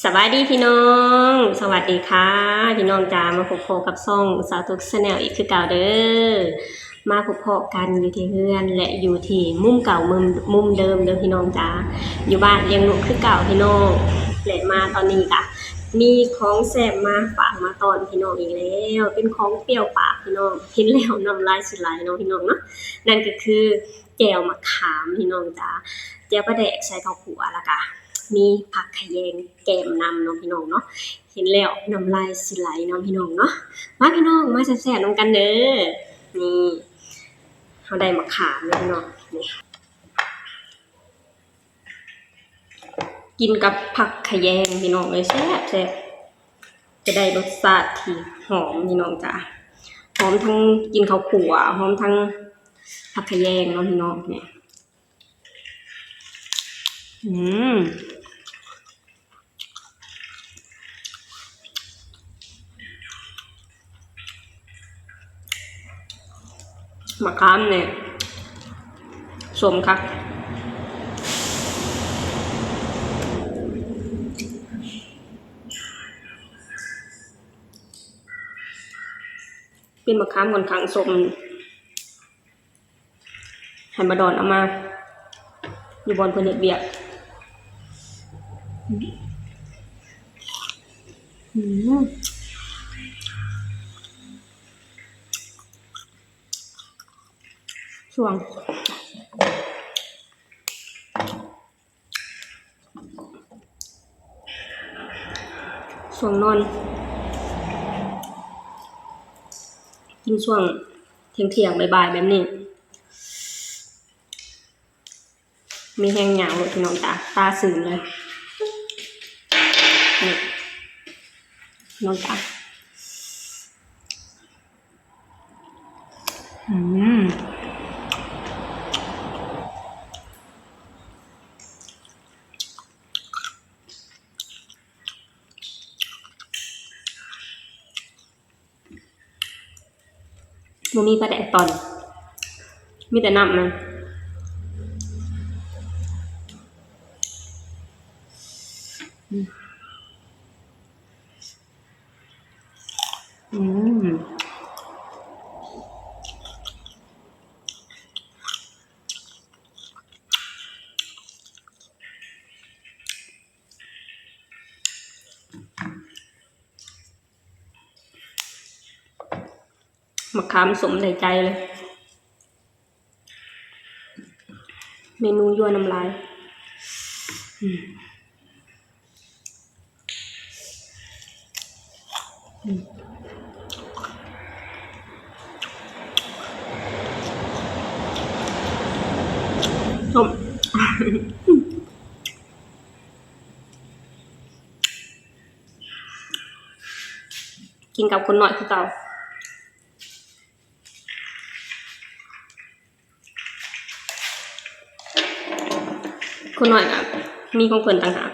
สวัสดีพี่น้องสวัสดีค่ะพี่น้องจ้ามาพบกับซ่องสาวทุกชาแนลอีกคือเก่าเด้อมาพบกันอยู่ที่เฮือนและอยู่ที่มุมเก่ามุมเดิมเด้อพี่น้องจ้าอยู่บ้านเลี้ยงลูกคือเก่าพี่น้องและมาตอนนี้ค่ะมีของแซ่บมาฝากมาตอนพี่น้องอีกแล้วเป็นของเปรี้ยวปากพี่น้องเห็นแล้วน้ำลายสิไหลเนาะพี่น้องเนาะนั่นก็คือแจ่วมะขามพี่น้องจ้าแจ่วปลาแดกใส่ข้าวคั่วละค่ะมีผักขะแยงแกมนำเนาะพี่น้องเนาะเห็นแล้วน้ำลายสิไหลเนาะพี่น้องเนาะมาพี่น้องมาแซ่บๆนำกันเด้อนี่เฮาได้มะขามแล้วพี่น้องนี่กินกับผักขะแยงพี่น้องเลยแซ่บจะได้รสชาติที่หอมพี่น้องจ้ะหอมทั้งกินข้าวคั่วหอมทั้งผักขะแยงเนาะพี่น้องเนี่ยมะขามเนี่ยสมครับเป็นมะขามค่อนข้างสมให้มาดอนเอามาอยู่บนเพิ่นเฮ็ดเวียกช่วงนอนกินช่วงเที่ยงบ่ายๆแบบนี้มีแห้งหยาวเลยพี่น้องตาสื่นเลยนี่น้องจ๋าบ่มีปลาแดกตอนมีแต่น้ำมันมะขามสมในใจเลยเมนูยั่วน้ำลายส้มกินกับคนหน่อยคือเก่าคนหน่อยนะมีของเพิ่นต่างหาก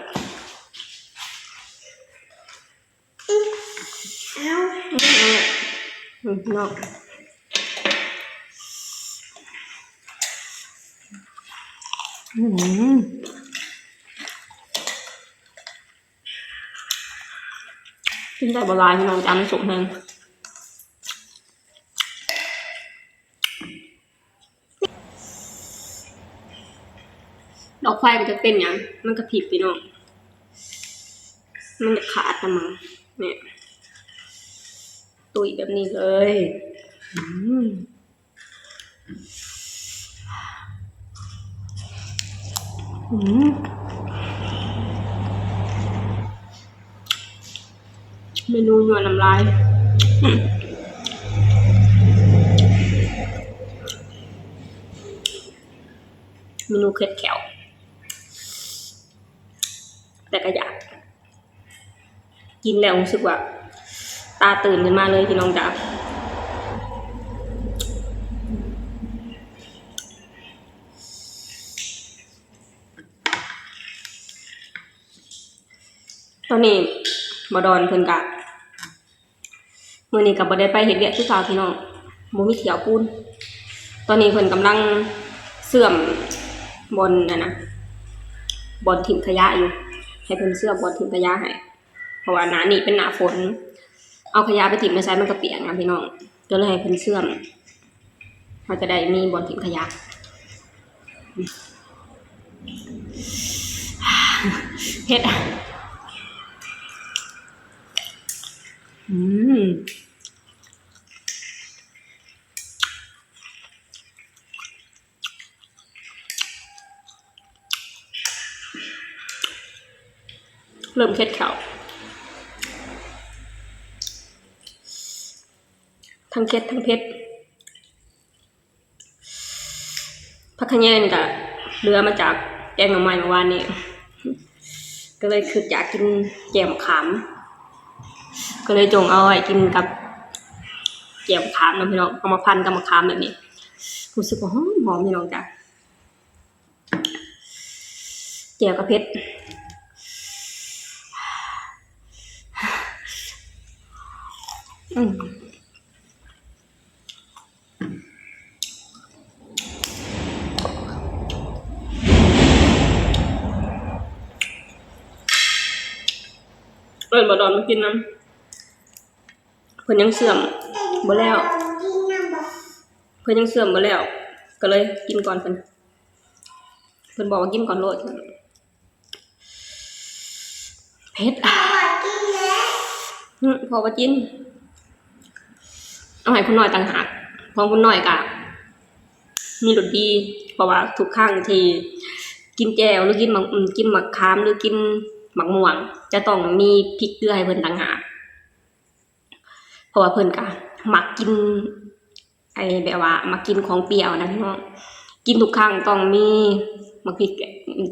นอกกินได้บ่หลายพี่น้องจ้ามันสุกแฮงดอกไฟมันจะเป็นหยังมันกระพริบพี่น้องมันจะขาดนะมั้งเนี่ยตุยแบบนี้เลยเมนูยั่วน้ำลายเมนูเค็ดแขวแต่ก็อยากกินแล้วรู้สึกว่าตาตื่นขึ้นมาเลยพี่น้องจ๋าตอนนี้บ่ดอนเพิ่นกะมื้อนี้ก็บ่ได้ไปเฮ็ดเวียกคือเก่าพี่น้องบ่มีเที่ยวปูนตอนนี้เพิ่นกำลังเสื่อมบนนะบนถิ่นขยะอยู่ ให้เพิ่นเสื้อบอลทิ้งขยะให้เพราะว่าหน้านี้เป็นหน้าฝนเอาขยะไปทิ้งในไซมันก็เปียกนะพี่น้องก็เลยให้เพิ่นเสื้อมเขาจะได้มีบอลทิ้งขยะเฮ็ดเริ่มเค็ดเขาทั้งเค็ดทั้งเผ็ดผักขะแยงกับเรือมาจากแกงหน่อไม้เมื่อวานนี้ก็เลยคืออยากกินแจ่วมะขามก็เลยจงเอาไว้กินกับแจ่วมะขามนะพี่น้องเอามาพันกับมะขามแบบนี้รู้สึกว่าหอมพี่น้องจ้ะแจ่วกับเผ็ดบ่ดอนมากินน้ำเพิ่นยังเสื่อมบ่แล้วเพิ่นยังเสื่อมบ่แล้วก็เลยกินก่อนเพิ่นบอกว่ากินก่อนโลดเผ็ดพอว่ากินเอาให้คุณน้อยต่างหากเพราะคุณน้อยก็มีรสดีเพราะว่าทุกครั้งที่กินแจ่วหรือกินมะขามหรือกินหมักม่วงจะต้องมีพริกเกลือให้เพิ่นต่างหากเพราะว่าเพิ่นก็มักกินไอ้แบบว่ามักกินของเปรี้ยวนะพี่น้องกินทุกครั้งต้องมีพริก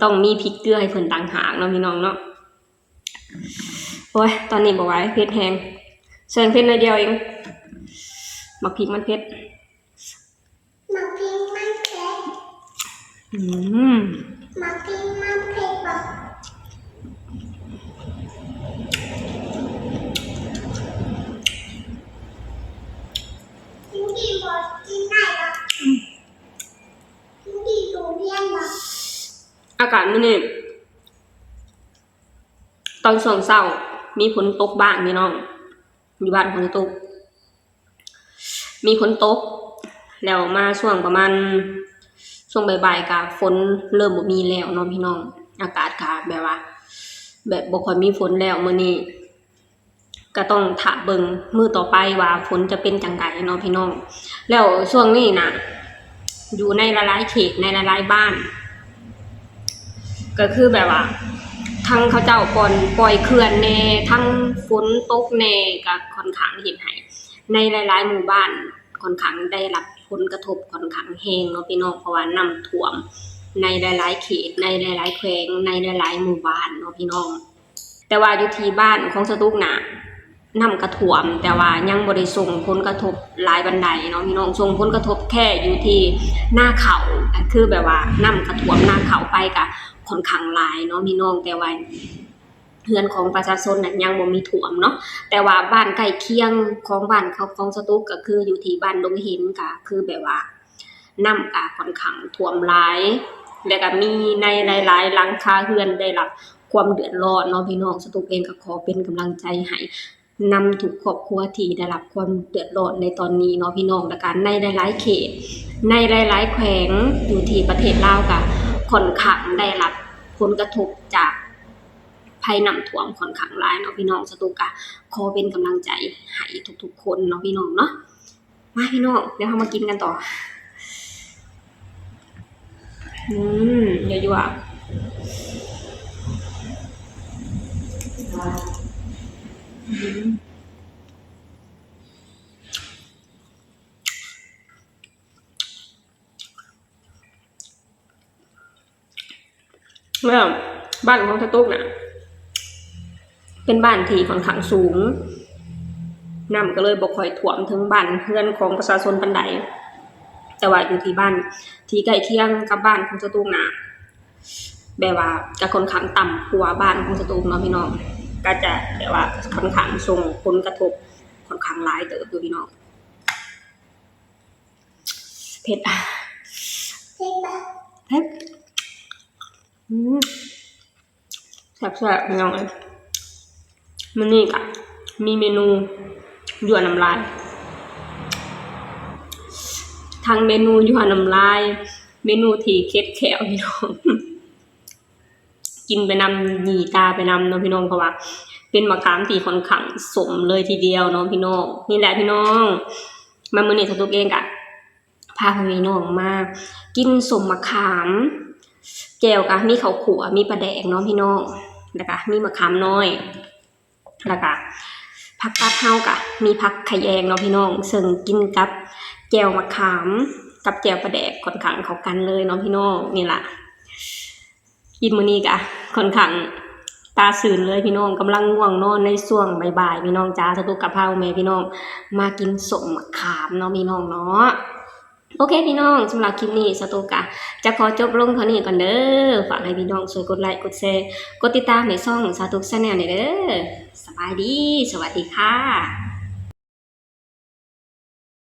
ต้องมีพริกเกลือให้เพิ่นต่างหากเนาะพี่น้องเนาะโอ้ยตอนนี้บ่ไหวเผ็ดแฮงเชิญเผ็ดหน่อยเดียวเองมักพริกมันเผ็ดมักพริกมันเผ็ดมักพริกมันเผ็ดบ่อากาศมื้อนี้ตอนช่วงเช้ามีฝนตกบ้างพี่น้องอยู่บ้านฝนตกมีฝนตกแล้วมาช่วงประมาณช่วงบ่ายๆก็ฝนเริ่มบ่มีแล้วเนาะพี่น้องอากาศก็แบบว่าแบบบ่ค่อยมีฝนแล้วมื้อนี้ก็ต้องท่าเบิ่งมื้อต่อไปว่าฝนจะเป็นจังไดเนาะพี่น้องแล้วช่วงนี้น่ะอยู่ในหลายๆเขตในหลายๆบ้านก็คือแบบว่าทั้งเขาเจ้าปล่อยเขื่อนแน่ทั้งฝนตกแน่ก็ค่อนข้างเฮ็ดให้ในหลายๆหมู่บ้านค่อนข้างได้รับผลกระทบค่อนข้างแรงเนาะพี่น้องเพราะว่าน้ำท่วมในหลายๆเขตในหลายๆแขวงในหลายๆหมู่บ้านเนาะพี่น้องแต่ว่าอยู่ที่บ้านของสตุกน่ะน้ำกระท่วมแต่ว่ายังบ่ได้ส่งผลกระทบหลายปานใดเนาะพี่น้องส่งผลกระทบแค่อยู่ที่หน้าเขาคือแบบว่าน้ำกระท่วมหน้าเขาไปก็ค่อนข้างหลายเนาะพี่น้องแต่ว่าเรือนของประชาชนน่ะยังบ่มีท่วมเนาะแต่ว่าบ้านใกล้เคียงของบ้านเขาของสตุกก็คืออยู่ที่บ้านดงหินก็คือแบบว่าน้ำก็ค่อนข้างท่วมหลายแล้วก็มีในหลายๆหลังคาเรือนได้รับความเดือดร้อนเนาะพี่น้องสตุกเองก็ขอเป็นกำลังใจให้นำทุกครอบครัวที่ได้รับความเดือดร้อนในตอนนี้เนาะพี่น้องและกันในหลายๆเขตในหลายๆแขวงอยู่ที่ประเทศลาวก็ค่อนข้างได้รับผลกระทบจากภัยน้ำท่วมค่อนข้างหลายเนาะพี่น้องสตุกก็ขอเป็นกำลังใจให้ทุกๆคนเนาะพี่น้องเนาะมาพี่น้องเดี๋ยวเรามากินกันต่อเยอะๆแล้วบ้านของสตุกน่ะเป็นบ้านที่ค่อนข้างสูงน้ำก็เลยบ่ค่อยท่วมถึงบ้านเรือนของประชาชนปานใดแต่ว่าอยู่ที่บ้านที่ใกล้เคียงกับบ้านของสตุกน่ะแบบว่าก็ค่อนข้างต่ำกว่าบ้านของสตุกเนาะพี่น้องก็จะแบบว่าค่อนข้างส่งผลกระทบค่อนข้างหลายเติบอยู่พี่น้องเผ็ดเผ็ด แซ่บๆพี่น้องเลยมันนี่กะมีเมนูยั่วน้ำลายทางเมนูยั่วน้ำลายเมนูที่เค็ดแขวพี่น้องกินไปนำหยีตาไปนำเนาะพี่น้องเพราะว่าเป็นมะขามที่ค่อนข้างสมเลยทีเดียวเนาะพี่น้องนี่แหละพี่น้องมามื้อนี้สตุกเองกะพาพี่น้องมากินสมมะขามแจ่วกะมีข้าวขั่วมีปลาแดกเนาะพี่น้องแล้วก็มีมะขามน้อยแล้วก็ผักกาดเฮากะมีผักขะแยงเนาะพี่น้องซึ่งกินกับแจ่วมะขามกับแจ่วปลาแดกค่อนข้างเข้ากันเลยเนาะพี่น้องนี่ล่ะกินมื้อนี้กะค่อนข้างตาสื่นเลยพี่น้องกำลังง่วงนอนในช่วงบ่ายๆพี่น้องจ้าสตุกกะเพราแม่พี่น้องมากินสมมะขามเนาะพี่น้องเนาะโอเคพี่น้องสำหรับคลิปนี้สตุกกะจะขอจบลงเท่านี้ก่อนเด้อฝากให้พี่น้องช่วยกดไลค์กดแชร์กดติดตามในช่องสตุก Channel หน่อยเด้อสบายดีสวัสดีค่ะ